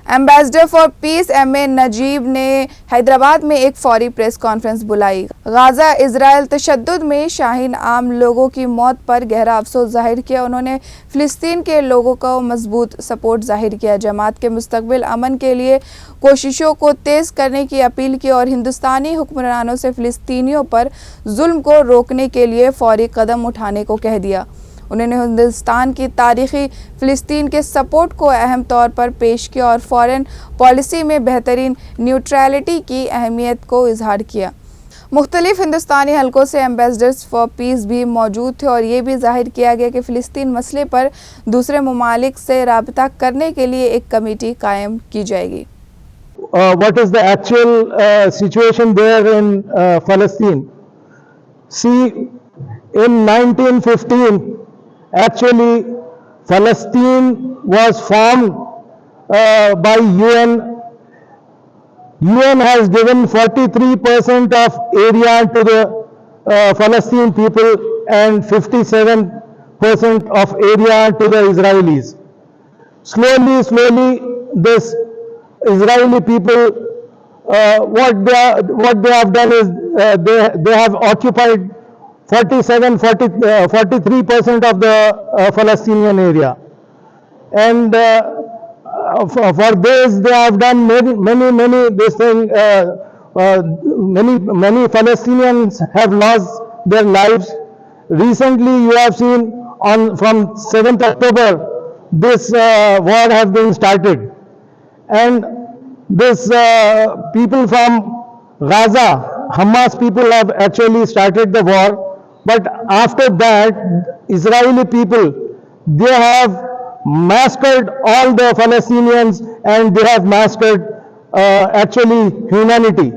Ambassador for piece M اے نجیب نے حیدرآباد میں ایک فوری پریس کانفرنس بلائی۔ غزہ اسرائیل تشدد میں شاہین عام لوگوں کی موت پر گہرا افسوس ظاہر کیا۔ انہوں نے فلسطین کے لوگوں کو مضبوط سپورٹ ظاہر کیا، جماعت کے مستقبل امن کے لیے کوششوں کو تیز کرنے کی اپیل کی اور ہندوستانی حکمرانوں سے فلسطینیوں پر ظلم کو روکنے کے لیے فوری قدم اٹھانے کو کہہ دیا۔ انہوں نے ہندوستان کی تاریخی فلسطین کے سپورٹ کو اہم طور پر پیش کیا اور فارن پالیسی میں بہترین نیوٹرلٹی کی اہمیت کو اظہار کیا۔ مختلف ہندوستانی حلقوں سے ایمبیسڈرز فار پیس بھی موجود تھے اور یہ بھی ظاہر کیا گیا کہ فلسطین مسئلے پر دوسرے ممالک سے رابطہ کرنے کے لیے ایک کمیٹی قائم کی جائے گی۔ What is the actual situation there in Palestine? See, in 1915, actually, Palestine was formed by UN. UN has given 43% of area to the Palestinian people and 57% of area to the Israelis. Slowly, this Israeli people, what they have done is they have occupied 43% of the Palestinian area, and for this they have done many this thing. Many Palestinians have lost their lives. Recently, you have seen from 7th October, this war has been started, and this people from Gaza, Hamas people have actually started the war. But after that, Israeli people, they have massacred all the Palestinians and they have massacred actually humanity.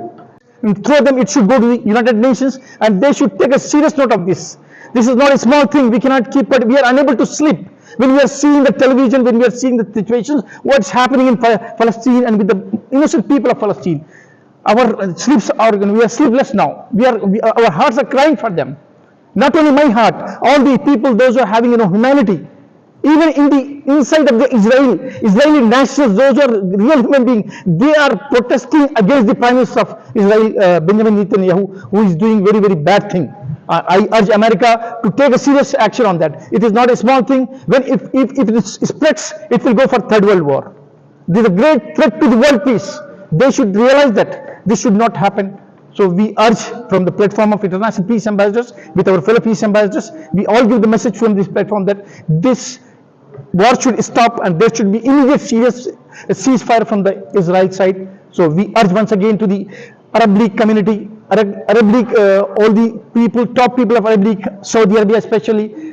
And through them it should go to the United Nations, and they should take a serious note of this. This is not a small thing. We cannot keep it. We are unable to sleep when we are seeing the television, when we are seeing the situations, what's happening in Palestine and with the innocent people of Palestine. Our sleeps are, we are sleepless now. Our hearts are crying for them. Not only my heart, all the people, those who are having humanity, even in the inside of the Israeli nationals, those who are real human beings, they are protesting against the Prime Minister of Israel, Benjamin Netanyahu, who is doing very bad thing. I urge America to take a serious action on that. It is not a small thing. When if it splits, it will go for Third World War. This is a great threat to the world peace. They should realize that this should not happen. So we urge from the platform of International Peace Ambassadors, with our fellow peace ambassadors, we all give the message from this platform that this war should stop and there should be immediate serious ceasefire from the Israel side. So we urge once again to the Arab League community, Arab League, all the people, top people of Arab League, Saudi Arabia especially,